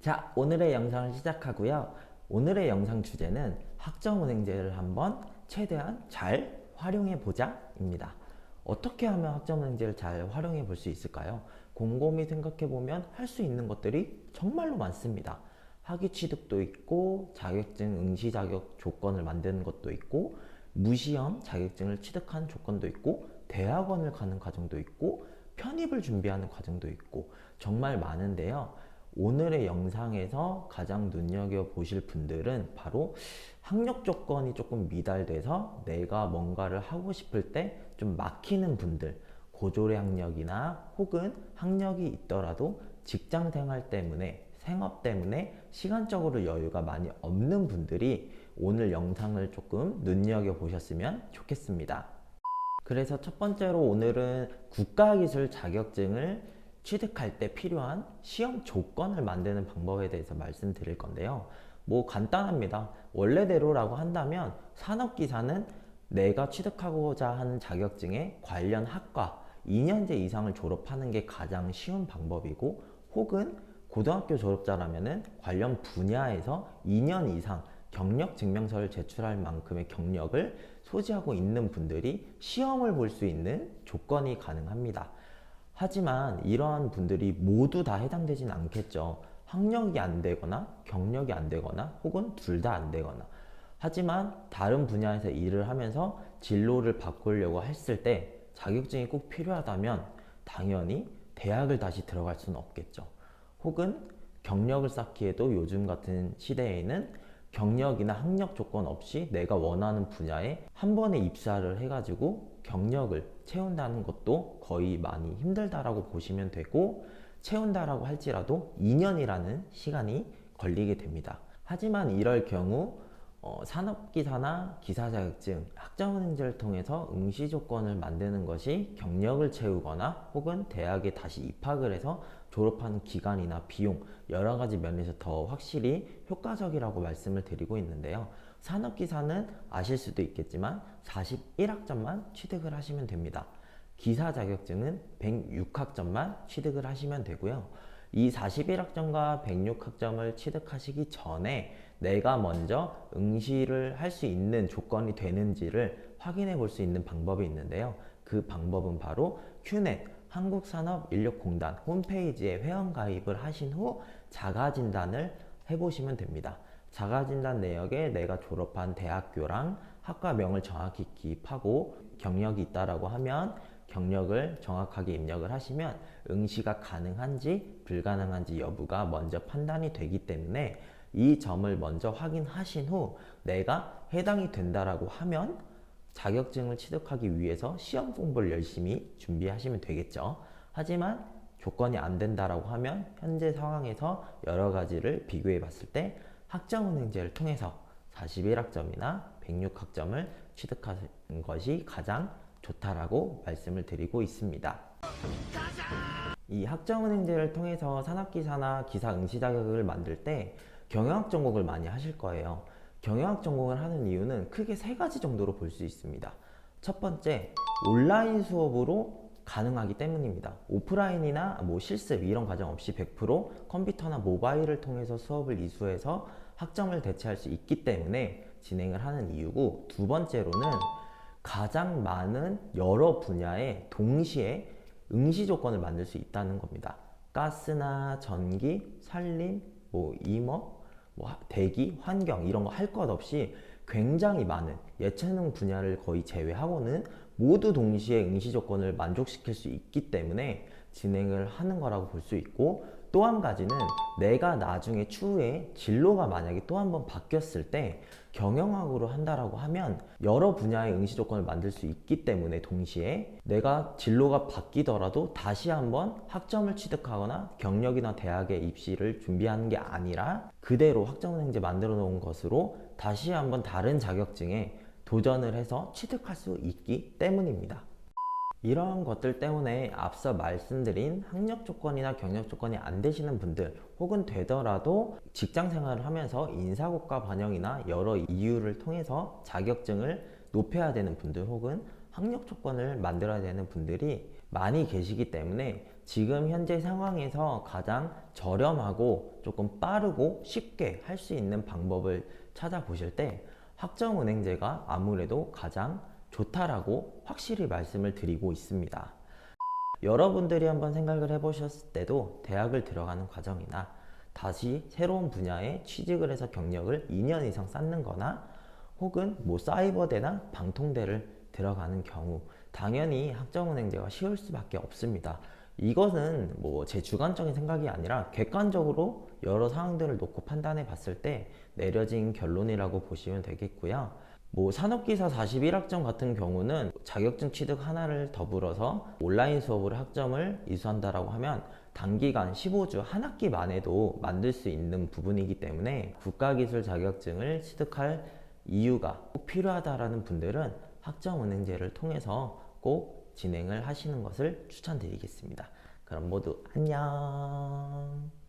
자, 오늘의 영상을 시작하고요. 오늘의 영상 주제는 학점은행제를 한번 최대한 잘 활용해 보자 입니다. 어떻게 하면 학점은행제를 잘 활용해 볼 수 있을까요? 곰곰이 생각해 보면 할 수 있는 것들이 정말로 많습니다. 학위 취득도 있고, 자격증 응시 자격 조건을 만드는 것도 있고, 무시험 자격증을 취득하는 조건도 있고, 대학원을 가는 과정도 있고, 편입을 준비하는 과정도 있고, 정말 많은데요. 오늘의 영상에서 가장 눈여겨보실 분들은 바로 학력 조건이 조금 미달돼서 내가 뭔가를 하고 싶을 때 좀 막히는 분들, 고졸의 학력이나 혹은 학력이 있더라도 직장 생활 때문에, 생업 때문에 시간적으로 여유가 많이 없는 분들이 오늘 영상을 조금 눈여겨보셨으면 좋겠습니다. 그래서 첫 번째로 오늘은 국가기술 자격증을 취득할 때 필요한 시험 조건을 만드는 방법에 대해서 말씀드릴 건데요. 뭐 간단합니다. 원래대로라고 한다면 산업기사는 내가 취득하고자 하는 자격증에 관련 학과 2년제 이상을 졸업하는 게 가장 쉬운 방법이고, 혹은 고등학교 졸업자라면은 관련 분야에서 2년 이상 경력 증명서를 제출할 만큼의 경력을 소지하고 있는 분들이 시험을 볼 수 있는 조건이 가능합니다. 하지만 이러한 분들이 모두 다 해당되진 않겠죠. 학력이 안 되거나 경력이 안 되거나 혹은 둘 다 안 되거나. 하지만 다른 분야에서 일을 하면서 진로를 바꾸려고 했을 때 자격증이 꼭 필요하다면 당연히 대학을 다시 들어갈 수는 없겠죠. 혹은 경력을 쌓기에도 요즘 같은 시대에는 경력이나 학력 조건 없이 내가 원하는 분야에 한 번에 입사를 해가지고 경력을 채운다는 것도 거의 많이 힘들다라고 보시면 되고, 채운다라고 할지라도 2년이라는 시간이 걸리게 됩니다. 하지만 이럴 경우 산업기사나 기사 자격증, 학점은행제를 통해서 응시 조건을 만드는 것이 경력을 채우거나 혹은 대학에 다시 입학을 해서 졸업하는 기간이나 비용, 여러 가지 면에서 더 확실히 효과적이라고 말씀을 드리고 있는데요. 산업기사는 아실 수도 있겠지만 41학점만 취득을 하시면 됩니다. 기사 자격증은 106학점만 취득을 하시면 되고요. 이 41학점과 106학점을 취득하시기 전에 내가 먼저 응시를 할 수 있는 조건이 되는지를 확인해 볼 수 있는 방법이 있는데요. 그 방법은 바로 큐넷, 한국산업인력공단 홈페이지에 회원가입을 하신 후 자가진단을 해보시면 됩니다. 자가진단 내역에 내가 졸업한 대학교랑 학과명을 정확히 기입하고 경력이 있다라고 하면 경력을 정확하게 입력을 하시면 응시가 가능한지 불가능한지 여부가 먼저 판단이 되기 때문에 이 점을 먼저 확인하신 후 내가 해당이 된다라고 하면 자격증을 취득하기 위해서 시험 공부를 열심히 준비하시면 되겠죠. 하지만 조건이 안 된다라고 하면 현재 상황에서 여러 가지를 비교해 봤을 때 학점은행제를 통해서 41학점이나 106학점을 취득하는 것이 가장 좋다라고 말씀을 드리고 있습니다. 이 학점은행제를 통해서 산업기사나 기사 응시 자격을 만들 때 경영학 전공을 많이 하실 거예요. 경영학 전공을 하는 이유는 크게 세 가지 정도로 볼 수 있습니다. 첫 번째, 온라인 수업으로 가능하기 때문입니다. 오프라인이나 실습 이런 과정 없이 100% 컴퓨터나 모바일을 통해서 수업을 이수해서 학점을 대체할 수 있기 때문에 진행을 하는 이유고, 두 번째로는 가장 많은 여러 분야에 동시에 응시 조건을 만들 수 있다는 겁니다. 가스나 전기, 산림, 임업, 대기, 환경 이런 거 할 것 없이 굉장히 많은 예체능 분야를 거의 제외하고는 모두 동시에 응시 조건을 만족시킬 수 있기 때문에 진행을 하는 거라고 볼 수 있고, 또 한 가지는 내가 나중에 추후에 진로가 만약에 또 한 번 바뀌었을 때 경영학으로 한다라고 하면 여러 분야의 응시 조건을 만들 수 있기 때문에 동시에 내가 진로가 바뀌더라도 다시 한번 학점을 취득하거나 경력이나 대학의 입시를 준비하는 게 아니라 그대로 학점은행제 만들어 놓은 것으로 다시 한번 다른 자격증에 도전을 해서 취득할 수 있기 때문입니다. 이러한 것들 때문에 앞서 말씀드린 학력 조건이나 경력 조건이 안 되시는 분들, 혹은 되더라도 직장 생활을 하면서 인사고과 반영이나 여러 이유를 통해서 자격증을 높여야 되는 분들, 혹은 학력 조건을 만들어야 되는 분들이 많이 계시기 때문에 지금 현재 상황에서 가장 저렴하고 조금 빠르고 쉽게 할 수 있는 방법을 찾아보실 때 학점은행제가 아무래도 가장 좋다라고 확실히 말씀을 드리고 있습니다. 여러분들이 한번 생각을 해보셨을 때도 대학을 들어가는 과정이나 다시 새로운 분야에 취직을 해서 경력을 2년 이상 쌓는 거나 혹은 뭐 사이버대나 방통대를 들어가는 경우 당연히 학점은행제가 쉬울 수밖에 없습니다. 이것은 뭐 제 주관적인 생각이 아니라 객관적으로 여러 상황들을 놓고 판단해 봤을 때 내려진 결론이라고 보시면 되겠고요. 뭐 산업기사 41학점 같은 경우는 자격증 취득 하나를 더불어서 온라인 수업으로 학점을 이수한다라고 하면 단기간 15주 한 학기 만에도 만들 수 있는 부분이기 때문에 국가기술 자격증을 취득할 이유가 꼭 필요하다라는 분들은 학점은행제를 통해서 꼭 진행을 하시는 것을 추천드리겠습니다. 그럼 모두 안녕.